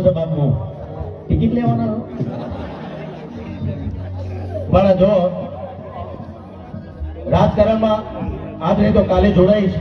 બાપુ ticket લેવાના પણ જો રાજકારણમાં આજ નહીં તો કાલે જોડાઈશ।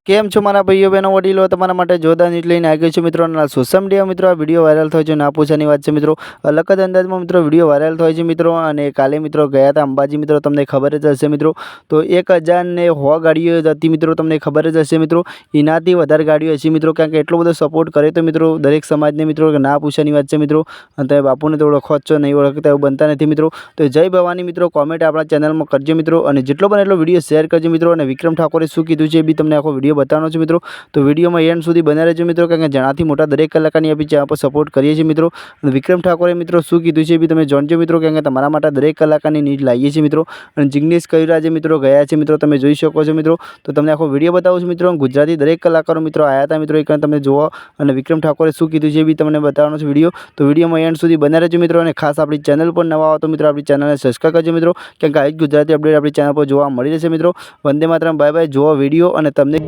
કેમ છો મારા ભાઈઓ બહેનો વડીલો, તમારા માટે જોરદાર ન્યૂઝ લઈને આવી ગયો છું મિત્રો। અને સોશિયલ મીડિયા મિત્રો આ વિડીયો વાયરલ થયો છે, ના પૂછવાની વાત છે મિત્રો। અલગ જ અંદાજમાં મિત્રો વિડીયો વાયરલ થયો છે મિત્રો। અને કાલે મિત્રો ગયા હતા અંબાજી મિત્રો, તમને ખબર જ હશે મિત્રો। તો 1000 ગાડીઓ હતી મિત્રો, તમને ખબર જ હશે મિત્રો। એનાથી વધારે ગાડીઓ હશે મિત્રો, કારણ કે એટલો બધો સપોર્ટ કરે તો મિત્રો દરેક સમાજને મિત્રો ના પૂછવાની વાત છે મિત્રો। અને તમે બાપુને તો ઓળખો જ છો, નહીં ઓળખતા એવું બનતા નથી મિત્રો। તો જય ભવાની મિત્રો, કોમેન્ટ આપણા ચેનલમાં કરજો મિત્રો, અને જેટલો બને એટલો વિડીયો શેર કરજો મિત્રો। અને વિક્રમ ઠાકોરે શું કીધું છે એ બી તમને આખો વિડીયો બતાવવાનો છે મિત્રો। તો વિડીયોમાં એન્ડ સુધી બન્યા રહેજો મિત્રો, કારણ કે જણાથી મોટા દરેક કલાકારની આપણી ચેનલ પર સપોર્ટ કરીએ છીએ મિત્રો। અને વિક્રમ ઠાકોરે મિત્રો શું કીધું છે એ બી તમે જાણજો મિત્રો, કારણ કે તમારા માટે દરેક કલાકારની ન્યૂઝ લાવીએ છીએ મિત્રો। અને જિગ્નેશ કવિરાજે મિત્રો ગયા છે મિત્રો, તમે જોઈ શકો છો મિત્રો। તો તમને આખો વિડીયો બતાવું છું મિત્રો। ગુજરાતી દરેક કલાકારો મિત્રો આવ્યા હતા મિત્રો, એક તમે જુઓ। અને વિક્રમ ઠાકોરે શું કીધું છે એ બી તમને બતાવવાનો છે વિડીયો। તો વિડીયોમાં એન્ડ સુધી બન્યા રહેજો મિત્રો। અને ખાસ આપણી ચેનલ પર નવા આવો તો મિત્રો આપણી ચેનલને સબસ્ક્રાઈબ કરજો મિત્રો, કારણ કે આવી જ ગુજરાતી અપડેટ આપણી ચેનલ પર જોવા મળી રહેશે મિત્રો। Vande Mataram, bye bye. જુઓ વિડીયો અને તમને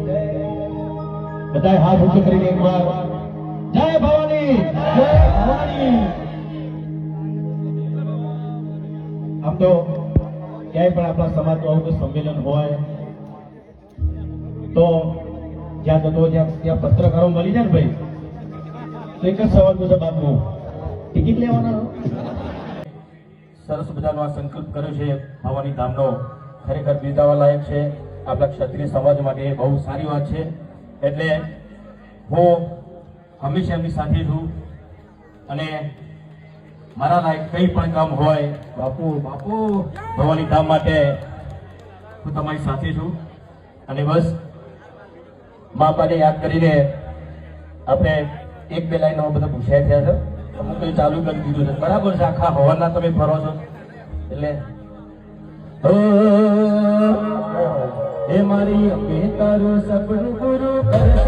બધાએ હાથ ઊંચો કરીને એકવાર જય ભવાની, જય ભવાની। આમ તો ક્યાંય પણ આપણા સમાજનું આવું કોઈ સંમેલન હોય તો જ્યાં જતો ત્યાં પત્રકારો મળી જાય ને ભાઈ, તો એક જ સવાલ પૂછે બાપુ ટિકિટ લેવાના? સરસ મજાનો આ સંકલ્પ કર્યો છે ભવાની ધામનો, ખરેખર બિરદાવવા લાયક છે। આપણા ક્ષત્રિય સમાજ માટે બહુ સારી વાત છે। એટલે હું હંમેશા એમની સાથે છું, અને મારા લાયક કંઈ પણ કામ હોય બાપુ ભવાની ધામ માટે હું તમારી સાથે છું। અને બસ બાપાને યાદ કરીને આપણે 1-2 લાઈન બધા પૂછાય થયા છે, અમુક કંઈ ચાલુ કરી દીધું છે, બરાબર છે। આખા હવાના તમે ફરો છો એટલે એ મારી અંબે તારું સપનું પૂરું કરશે।